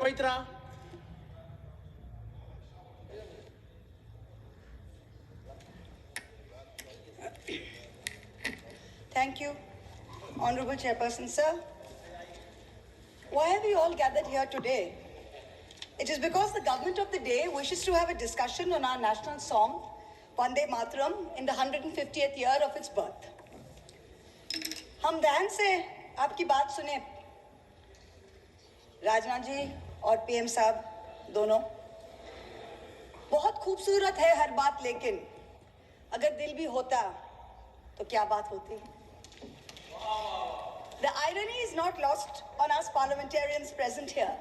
Paitra. Thank you, Honorable Chairperson, sir. Why have we all gathered here today? It is because the government of the day wishes to have a discussion on our national song, Vande Mataram, in the 150th year of its birth. हम ध्यान से आपकी बात सुने, राजनाथ जी और PM साहब दोनों। बहुत खूबसूरत है हर बात, लेकिन अगर दिल भी होता तो क्या बात होती? The irony is not lost on us parliamentarians present here,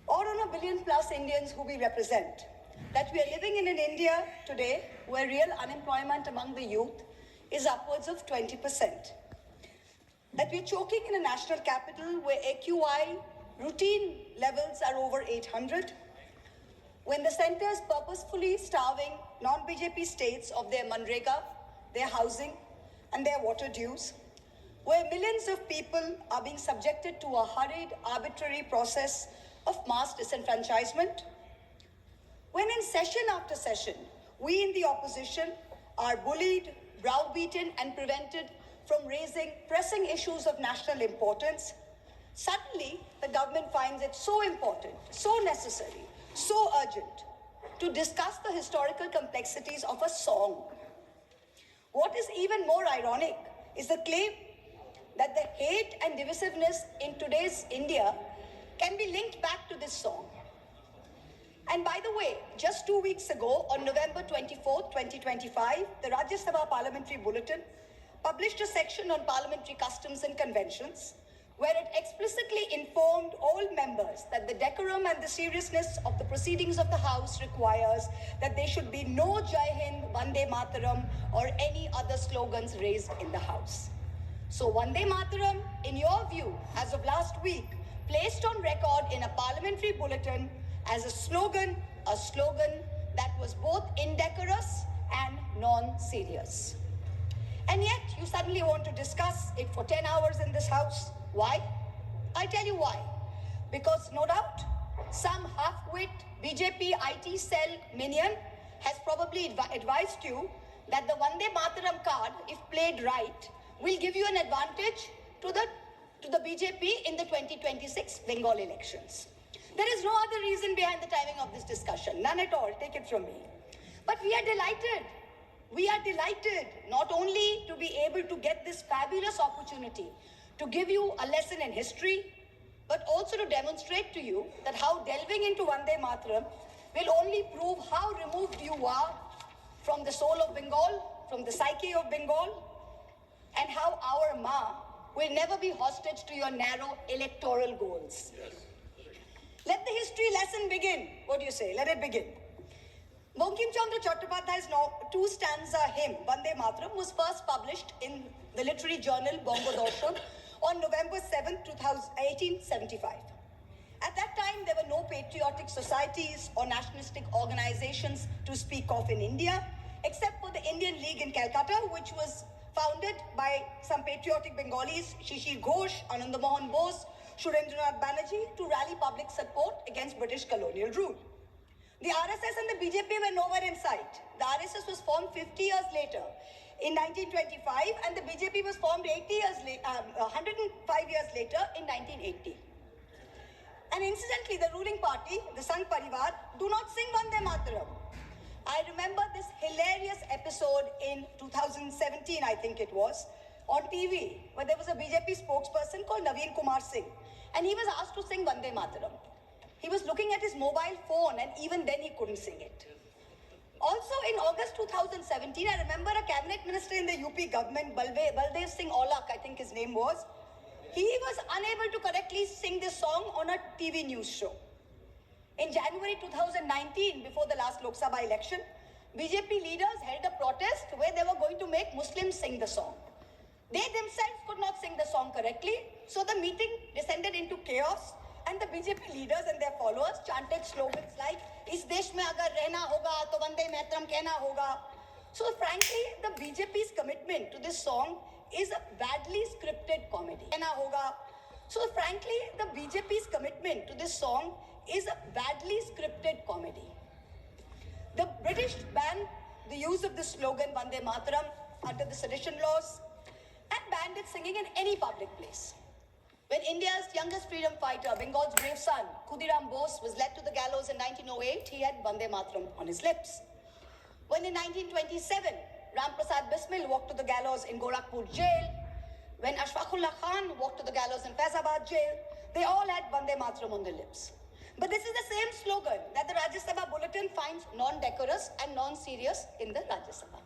or on a billion plus Indians who we represent, that we are living in an India today where real unemployment among the youth is upwards of 20%. That we are choking in a national capital where AQI routine levels are over 800, when the centre is purposefully starving non-BJP states of their Manrega, their housing and their water dues, where millions of people are being subjected to a hurried, arbitrary process of mass disenfranchisement, when in session after session, we in the opposition are bullied, browbeaten and prevented from raising pressing issues of national importance, suddenly the government finds it so important, so necessary, so urgent to discuss the historical complexities of a song. What is even more ironic is the claim that the hate and divisiveness in today's India can be linked back to this song. And by the way, just 2 weeks ago, on November 24th, 2025, the Rajya Sabha Parliamentary Bulletin published a section on parliamentary customs and conventions, where it explicitly informed all members that the decorum and the seriousness of the proceedings of the House requires that there should be no Jai Hind, Vande Mataram, or any other slogans raised in the House. So Vande Mataram, in your view, as of last week, placed on record in a parliamentary bulletin as a slogan that was both indecorous and non-serious. And yet, you suddenly want to discuss it for 10 hours in this House. Why? I tell you why. Because no doubt, some half-wit BJP IT cell minion has probably advised you that the Vande Mataram card, if played right, will give you an advantage to the BJP in the 2026 Bengal elections. There is no other reason behind the timing of this discussion. None at all. Take it from me. But we are delighted. We are delighted not only to be able to get this fabulous opportunity to give you a lesson in history, but also to demonstrate to you that how delving into Vande Mataram will only prove how removed you are from the soul of Bengal, from the psyche of Bengal, and how our Ma will never be hostage to your narrow electoral goals. Yes. Let the history lesson begin. What do you say? Let it begin. Bankim Chandra Chattopadhyay's two-stanza hymn, Vande Mataram, was first published in the literary journal Bongo Darshan on November 7, 1875. At that time, there were no patriotic societies or nationalistic organizations to speak of in India, except for the Indian League in Calcutta, which was founded by some patriotic Bengalis, Shishir Ghosh, Anand Mohan Bose, Surendranath Banerjee, to rally public support against British colonial rule. The RSS and the BJP were nowhere in sight. The RSS was formed 50 years later, in 1925, and the BJP was formed 105 years later, in 1980. And incidentally, the ruling party, the Sangh Parivar, do not sing Vande Mataram. I remember this hilarious episode in 2017, I think it was, on TV, where there was a BJP spokesperson called Naveen Kumar Singh, and he was asked to sing Vande Mataram. He was looking at his mobile phone, and even then he couldn't sing it. Also, in August 2017, I remember a cabinet minister in the UP government, Baldev Singh Aulak, I think his name was, he was unable to correctly sing this song on a TV news show. In January 2019, before the last Lok Sabha election, BJP leaders held a protest where they were going to make Muslims sing the song. They themselves could not sing the song correctly, so the meeting descended into chaos, and the BJP leaders and their followers chanted slogans like, "Is desh mein agar rehna hoga, to Vande Mataram kehna hoga." So frankly, the BJP's commitment to this song is a badly scripted comedy. Kehna hoga. So frankly, the BJP's commitment to this song is a badly scripted comedy. The British banned the use of the slogan Vande Mataram under the sedition laws and banned its singing in any public place. When India's youngest freedom fighter, Bengal's brave son, Khudiram Bose, was led to the gallows in 1908, he had Vande Mataram on his lips. When in 1927, Ram Prasad Bismil walked to the gallows in Gorakhpur jail, when Ashfaqullah Khan walked to the gallows in Faizabad jail, they all had Vande Mataram on their lips. But this is the same slogan that the Rajya Sabha bulletin finds non-decorous and non-serious in the Rajya Sabha.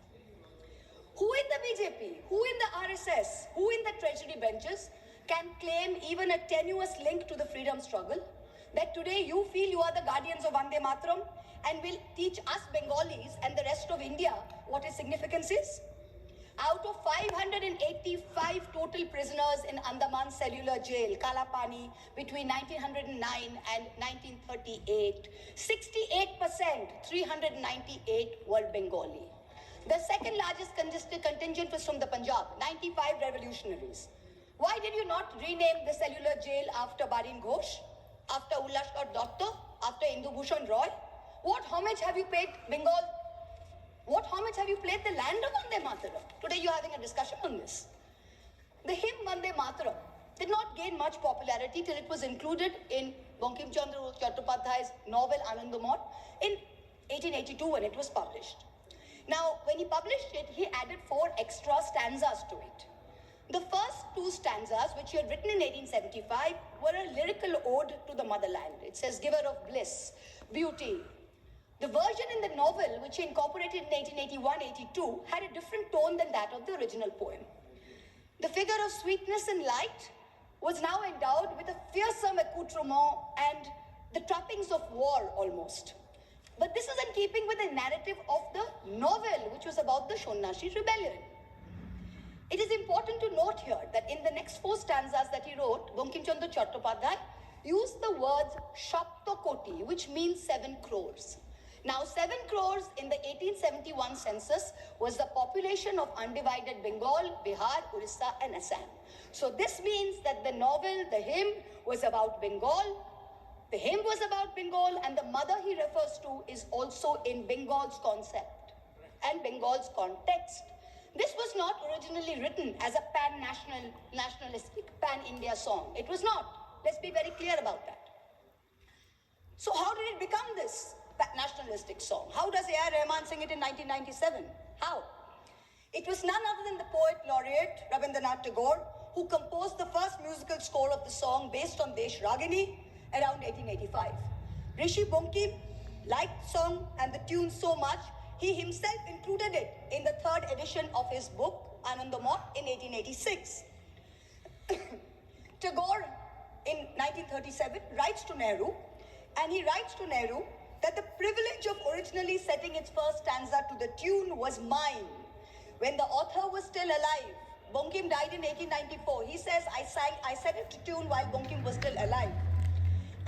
Who in the BJP, who in the RSS, who in the treasury benches can claim even a tenuous link to the freedom struggle, that today you feel you are the guardians of Vande Mataram and will teach us Bengalis and the rest of India what its significance is? Out of 585 total prisoners in Andaman Cellular Jail, Kalapani, between 1909 and 1938, 68%, 398 were Bengali. The second largest contingent was from the Punjab, 95 revolutionaries. Why did you not rename the cellular jail after Barin Ghosh, after Ullashkar Datta, after Indu Bhushan Roy? What homage have you paid Bengal? What homage have you played the land of Vande Mataram? Today you're having a discussion on this. The hymn Vande Mataram did not gain much popularity till it was included in Bankim Chandra Chattopadhyay's novel Anandamot in 1882 when it was published. Now, when he published it, he added 4 extra stanzas to it. The first 2 stanzas, which he had written in 1875, were a lyrical ode to the motherland. It says, giver of bliss, beauty. The version in the novel, which he incorporated in 1881-82, had a different tone than that of the original poem. The figure of sweetness and light was now endowed with a fearsome accoutrement and the trappings of war almost. But this is in keeping with the narrative of the novel, which was about the Shonnashi rebellion. It is important to note here that in the next 4 stanzas that he wrote, Bankim Chandra Chattopadhyay used the words Shaptakoti, which means 7 crores. Now, 7 crores in the 1871 census was the population of undivided Bengal, Bihar, Orissa, and Assam. So this means that the novel, the hymn, was about Bengal. The hymn was about Bengal, and the mother he refers to is also in Bengal's concept and Bengal's context. This was not originally written as a nationalistic, pan-India song. It was not. Let's be very clear about that. So how did it become this nationalistic song? How does A.R. Rahman sing it in 1997? How? It was none other than the poet laureate Rabindranath Tagore who composed the first musical score of the song based on Desh Ragini around 1885. Rishi Bankim liked the song and the tune so much, he himself included it in the 3rd edition of his book, Anandamot, in 1886. Tagore, in 1937, writes to Nehru, and he writes to Nehru that the privilege of originally setting its first stanza to the tune was mine. When the author was still alive, Bankim died in 1894. He says, I set it to tune while Bankim was still alive.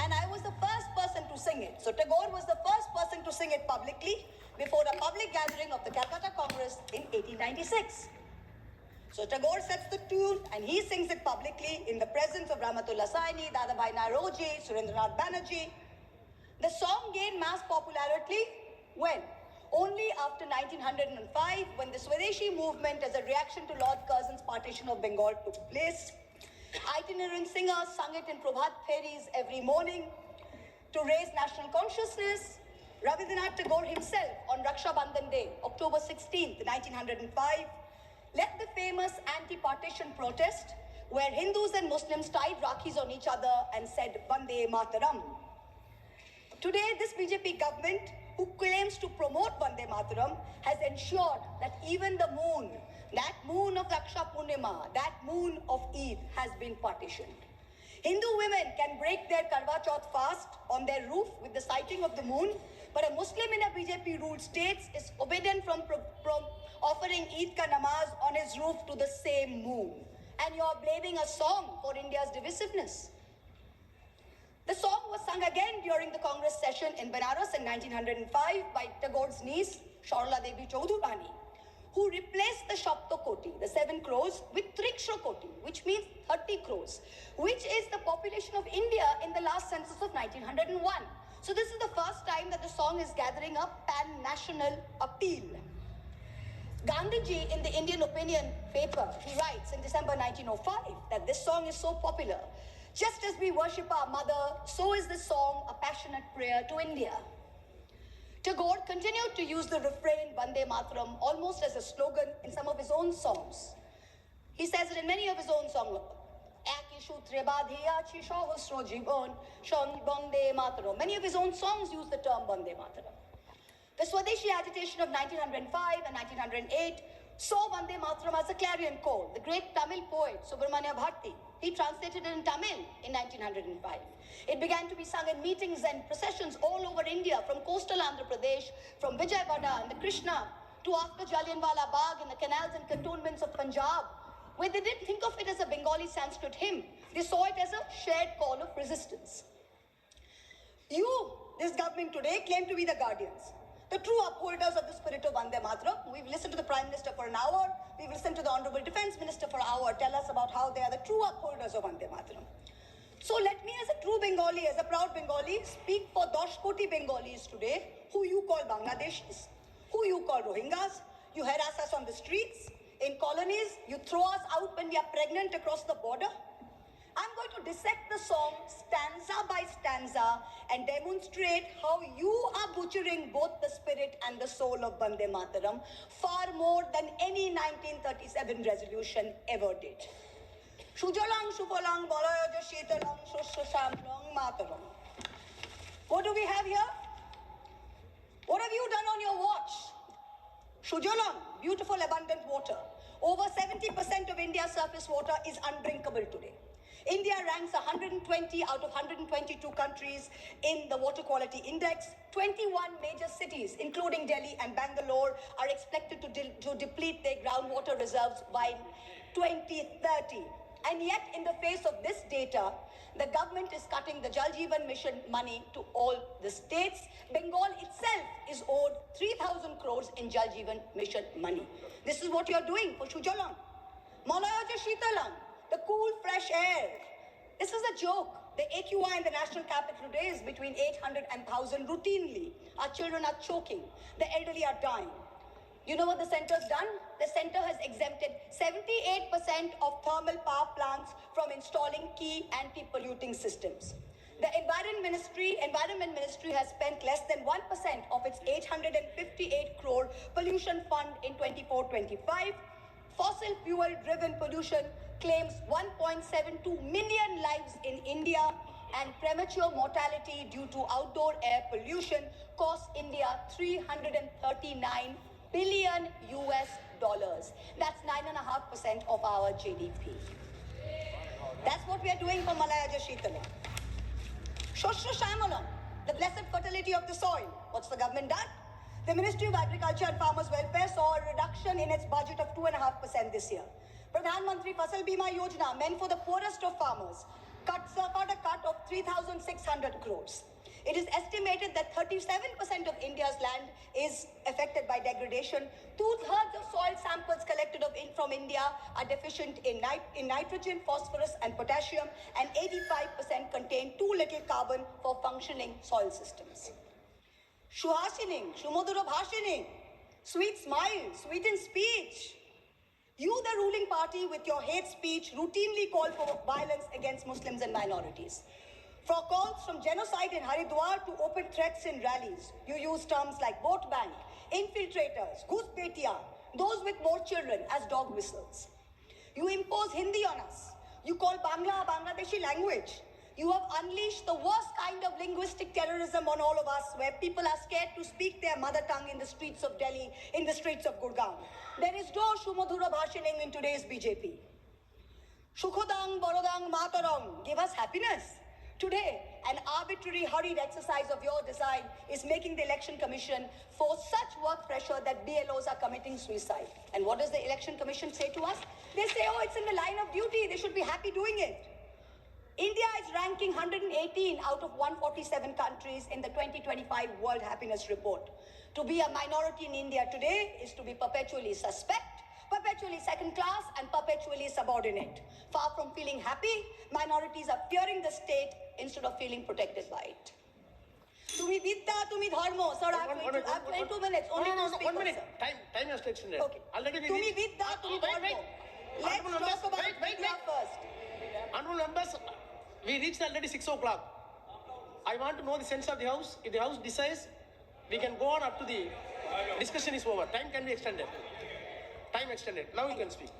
And I was the first person to sing it. So Tagore was the first person to sing it publicly before a public gathering of the Calcutta Congress in 1896. So Tagore sets the tune and he sings it publicly in the presence of Rahmatullah Saini, Dadabhai Naoroji, Surendranath Banerjee. The song gained mass popularity when? Only after 1905, when the Swadeshi movement as a reaction to Lord Curzon's partition of Bengal took place. Itinerant singers sung it in Prabhat Fairies every morning to raise national consciousness. Rabindranath Tagore himself on Raksha Bandhan Day, October 16th, 1905, led the famous anti-partition protest where Hindus and Muslims tied Rakhis on each other and said, Vande Mataram. Today, this BJP government, who claims to promote Vande Mataram, has ensured that even the moon, that moon of Raksha Purnima, that moon of Eid, has been partitioned. Hindu women can break their Karwa Chauth fast on their roof with the sighting of the moon, but a Muslim in a BJP-ruled state is forbidden from offering Eid ka namaz on his roof to the same moon. And you are blaming a song for India's divisiveness. The song was sung again during the Congress session in Benares in 1905 by Tagore's niece, Sharla Devi Chaudhurani, who replaced the Shapto Koti, the 7 crores, with Triksha Koti, which means 30 crores, which is the population of India in the last census of 1901. So this is the first time that the song is gathering a pan-national appeal. Gandhiji, in the Indian Opinion paper, he writes in December 1905 that this song is so popular. Just as we worship our mother, so is this song a passionate prayer to India. Tagore continued to use the refrain Vande Mataram almost as a slogan in some of his own songs. He says it in many of his own songs. Many of his own songs use the term Vande Mataram. The Swadeshi agitation of 1905 and 1908 saw Vande Mataram as a clarion call. The great Tamil poet Subramanya Bharati, he translated it in Tamil in 1905. It began to be sung in meetings and processions all over India, from coastal Andhra Pradesh, from Vijayawada and the Krishna, to after Jallianwala Bagh in the canals and cantonments of Punjab, where they didn't think of it as a Bengali Sanskrit hymn. They saw it as a shared call of resistance. You, this government today, claim to be the guardians, the true upholders of the spirit of Vande Mataram. We've listened to the Prime Minister for an hour. We've listened to the Honorable Defence Minister for an hour tell us about how they are the true upholders of Vande Mataram. So let me, as a true Bengali, as a proud Bengali, speak for 10 koti Bengalis today, who you call Bangladeshis, who you call Rohingyas. You harass us on the streets, in colonies. You throw us out when we are pregnant across the border. I'm going to dissect the song stanza by stanza and demonstrate how you are butchering both the spirit and the soul of Vande Mataram far more than any 1937 resolution ever did. Shujalang Shupalang Balayaja Shitalang Shushamlang Mataram. What do we have here? What have you done on your watch? Shujalang, beautiful abundant water. Over 70% of India's surface water is undrinkable today. India ranks 120 out of 122 countries in the Water Quality Index. 21 major cities, including Delhi and Bangalore, are expected to deplete their groundwater reserves by 2030. And yet, in the face of this data, the government is cutting the Jal Jeevan Mission money to all the states. Bengal itself is owed 3,000 crores in Jal Jeevan Mission money. This is what you're doing for Shujalang. Malayaja Shitalang, the cool, fresh air. This is a joke. The AQI in the national capital today is between 800 and 1,000 routinely. Our children are choking. The elderly are dying. You know what the centre's done? The centre has exempted 78% of thermal power plants from installing key anti-polluting systems. The Environment Ministry has spent less than 1% of its 858 crore pollution fund in 24-25. Fossil fuel-driven pollution claims 1.72 million lives in India, and premature mortality due to outdoor air pollution costs India $339 billion US. That's 9.5% of our GDP. That's what we are doing for Malayaja Shitalam. Shoshra Shamalam, the blessed fertility of the soil. What's the government done? The Ministry of Agriculture and Farmers Welfare saw a reduction in its budget of 2.5% this year. Pradhan Mantri Fasal Bima Yojana, meant for the poorest of farmers, suffered a cut of 3,600 crores. It is estimated that 37% of India's land is affected by degradation. 2/3 of soil samples collected from India are deficient in nitrogen, phosphorus, and potassium, and 85% contain too little carbon for functioning soil systems. Shuhasining, Shumodura Bhashining, sweet smile, sweet in speech. You, the ruling party, with your hate speech, routinely call for violence against Muslims and minorities. For calls from genocide in Haridwar to open threats in rallies, you use terms like vote bank, infiltrators, ghuspetia, those with more children as dog whistles. You impose Hindi on us. You call Bangla a Bangladeshi language. You have unleashed the worst kind of linguistic terrorism on all of us, where people are scared to speak their mother tongue in the streets of Delhi, in the streets of Gurgaon. There is no Shumodhura Bhashining in today's BJP. Shukhodang, Borodang, Matarang, give us happiness. Today, an arbitrary, hurried exercise of your design is making the Election Commission force such work pressure that BLOs are committing suicide. And what does the Election Commission say to us? They say, oh, it's in the line of duty. They should be happy doing it. India is ranking 108 18 out of 147 countries in the 2025 World Happiness Report. To be a minority in India today is to be perpetually suspect, perpetually second class, and perpetually subordinate. Far from feeling happy, minorities are fearing the state instead of feeling protected by it. Tumi vidya, tumi dharmo. Sir, I have 22 minutes. Only two speakers. 1 minute. Time has to extend. Okay. Already we Tumi reached- vidya, tumi dharmo. Let's talk about vidya first. Honorable members, we reached already 6 o'clock. I want to know the sense of the House. If the House decides, we can go on up to the discussion is over. Time can be extended. Time extended. Now you can speak.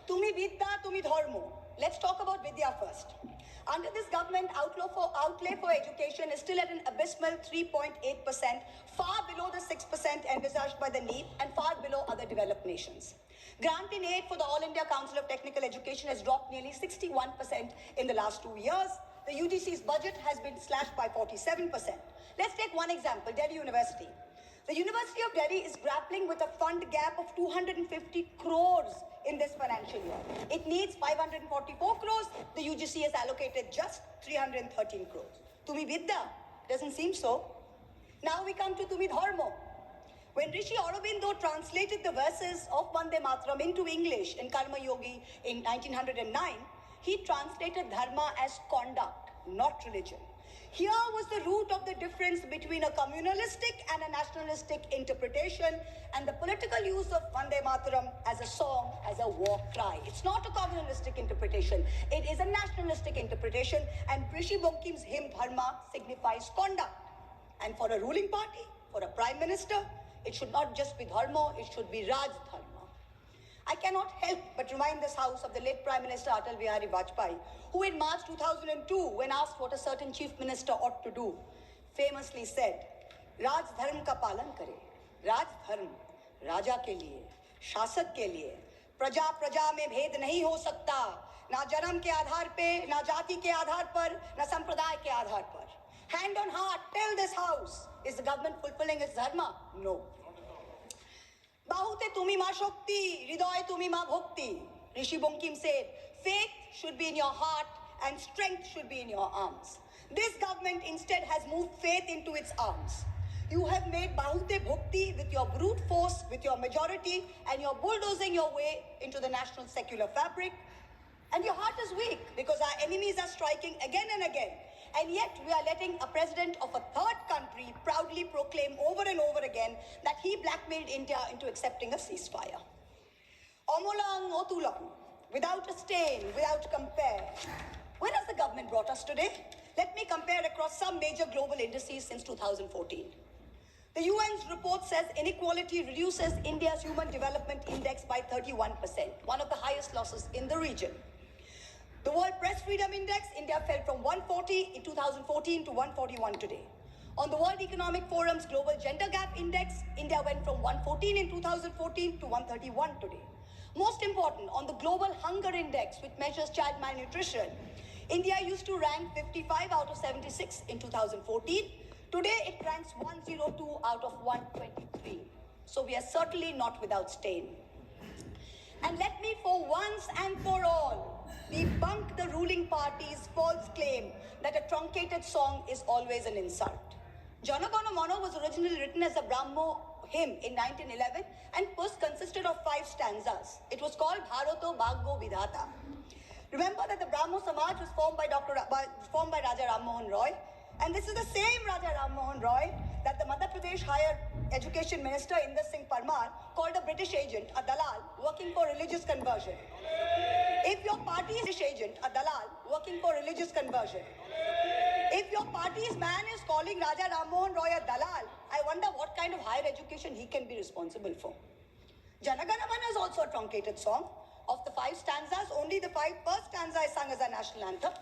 Tumi vidya, tumi dharmo. Let's talk about vidya first. Under this government, outlay for education is still at an abysmal 3.8%, far below the 6% envisaged by the NEP and far below other developed nations. Grant in aid for the All India Council of Technical Education has dropped nearly 61% in the last 2 years. The UGC's budget has been slashed by 47%. Let's take one example, Delhi University. The University of Delhi is grappling with a fund gap of 250 crores in this financial year. It needs 544 crores. The UGC has allocated just 313 crores. Tumi Vidya doesn't seem so. Now we come to Tumi Dharmo. When Rishi Aurobindo translated the verses of Vande Mataram into English in Karma Yogi in 1909, he translated dharma as conduct, not religion. Here was the root of the difference between a communalistic and a nationalistic interpretation and the political use of Vande Mataram as a song, as a war cry. It's not a communalistic interpretation. It is a nationalistic interpretation, and Rishi Bonkim's hymn Dharma signifies conduct. And for a ruling party, for a prime minister, it should not just be Dharma, it should be Raj Dharma. I cannot help but remind this House of the late Prime Minister Atal Bihari Vajpayee, who in March 2002, when asked what a certain chief minister ought to do, famously said, Raj Dharma ka palan kare. Raj Dharma, Raja ke liye, Shasak ke liye. Praja praja mein bhed nahi ho sakta. Na janam ke aadhar pe, na jati ke aadhar par, na sampraday ke aadhar par. Hand on heart, tell this House, is the government fulfilling its dharma? No. Bahute tumi ma shakti, hriday tumi ma bhakti. Rishi Bonkim said, faith should be in your heart and strength should be in your arms. This government instead has moved faith into its arms. You have made Bahute Bhakti with your brute force, with your majority, and you're bulldozing your way into the national secular fabric. And your heart is weak because our enemies are striking again and again. And yet we are letting a president of a third country proudly proclaim over and over again that he blackmailed India into accepting a ceasefire. Omolang otulang, without a stain, without compare. Where has the government brought us today? Let me compare across some major global indices since 2014. The UN's report says inequality reduces India's Human Development Index by 31%, one of the highest losses in the region. The World Press Freedom Index, India fell from 140 in 2014 to 141 today. On the World Economic Forum's Global Gender Gap Index, India went from 114 in 2014 to 131 today. Most important, on the Global Hunger Index, which measures child malnutrition, India used to rank 55 out of 76 in 2014. Today it ranks 102 out of 123. So we are certainly not without stain. And let me for once and for all debunk the ruling party's false claim that a truncated song is always an insult. Jana Gana Mana was originally written as a Brahmo hymn in 1911 and consisted of 5 stanzas. It was called Bharato Bhaggo Vidhata. Remember that the Brahmo Samaj was formed by Raja Ram Mohan Roy, and this is the same Raja Ram Mohan Roy that the Madhya Pradesh Higher Education Minister Inder Singh Parmar called a British agent, a dalal, working for religious conversion. If your party is a agent, a dalal, working for religious conversion, if your party's man is calling Raja Ram Mohan Roy a dalal, I wonder what kind of higher education he can be responsible for. Jana Gana Mana is also a truncated song. Of the 5 stanzas, only the first stanza is sung as a national anthem.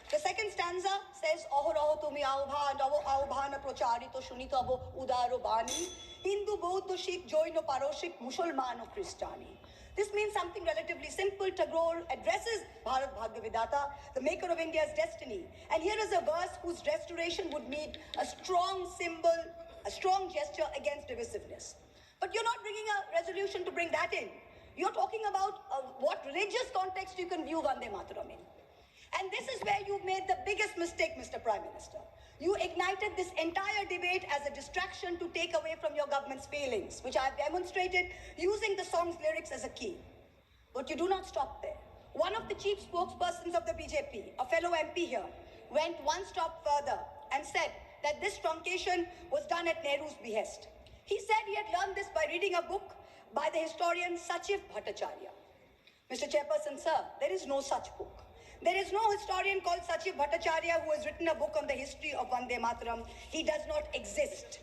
The second stanza says, Ahoraho tumi aubhana procharito shunito abo udaro bani, Hindu, Buddha, Sikh, Jain, Paroshik, Musulman, Christiani. This means something relatively simple. Tagore addresses Bharat Bhagya Vidhata, the maker of India's destiny. And here is a verse whose restoration would need a strong symbol, a strong gesture against divisiveness. But you're not bringing a resolution to bring that in. You're talking about what religious context you can view Vande Mataram in. And this is where you've made the biggest mistake, Mr. Prime Prime Minister. You ignited this entire debate as a distraction to take away from your government's failings, which I have demonstrated using the song's lyrics as a key. But you do not stop there. One of the chief spokespersons of the BJP, a fellow MP here, went one step further and said that this truncation was done at Nehru's behest. He said he had learned this by reading a book by the historian Sachiv Bhattacharya. Mr. Chairperson, sir, there is no such book. There is no historian called Sachiv Bhattacharya who has written a book on the history of Vande Mataram. He does not exist.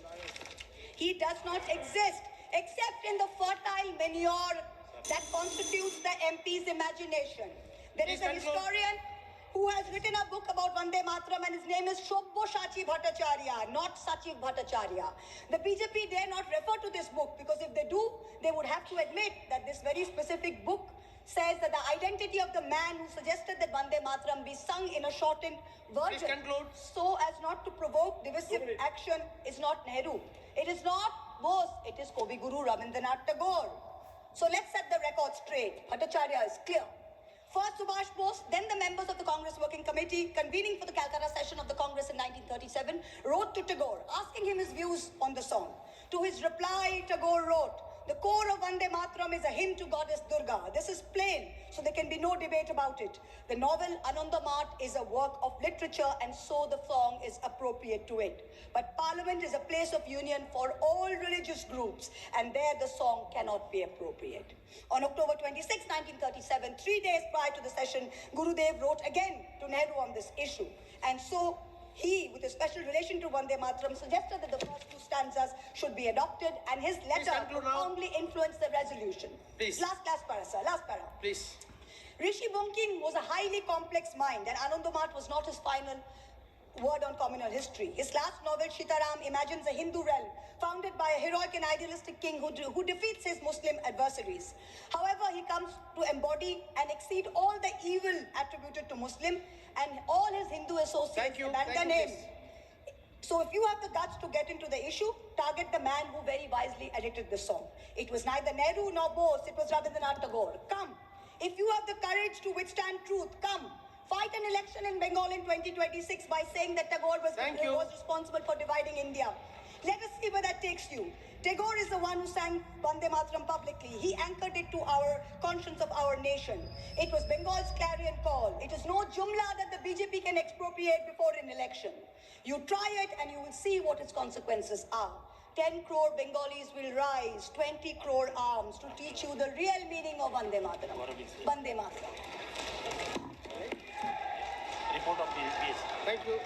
He does not exist except in the fertile manure that constitutes the MP's imagination. There is a historian who has written a book about Vande Mataram and his name is Shobboshachi Bhattacharya, not Sachiv Bhattacharya. The BJP dare not refer to this book because if they do, they would have to admit that this very specific book says that the identity of the man who suggested that Vande Mataram be sung in a shortened version so as not to provoke divisive action is not Nehru. It is not Bose, it is Kavi Guru Rabindranath Tagore. So let's set the record straight. Bhattacharya is clear. First Subhash Bose, then the members of the Congress Working Committee convening for the Calcutta session of the Congress in 1937 wrote to Tagore asking him his views on the song. To his reply, Tagore wrote, "The core of Vande Mataram is a hymn to goddess Durga. This is plain, so there can be no debate about it. The novel Anandamath is a work of literature and so the song is appropriate to it. But Parliament is a place of union for all religious groups and there the song cannot be appropriate." On October 26, 1937, 3 days prior to the session, Gurudev wrote again to Nehru on this issue. And so he, with a special relation to Vande Mataram, suggested that the first two stanzas should be adopted and his letter profoundly influenced the resolution. Please. Last para, sir. Last para. Please. Rishi Bunking was a highly complex mind and Anandamath was not his final word on communal history. His last novel, Sitaram, imagines a Hindu realm founded by a heroic and idealistic king who defeats his Muslim adversaries. However, he comes to embody and exceed all the evil attributed to Muslim and all his Hindu associates abandon him. So if you have the guts to get into the issue, target the man who very wisely edited the song. It was neither Nehru nor Bose, it was Rabindranath Tagore. Come. If you have the courage to withstand truth, come. Fight an election in Bengal in 2026 by saying that Tagore was responsible for dividing India. Let us see where that takes you. Tagore is the one who sang Vande Mataram publicly. He anchored it to our conscience of our nation. It was Bengal's clarion call. It is no jumla that the BJP can expropriate before an election. You try it and you will see what its consequences are. 10 crore Bengalis will rise, 20 crore arms to teach you the real meaning of Vande Mataram. Vande Mataram. Report of the BS. Thank you.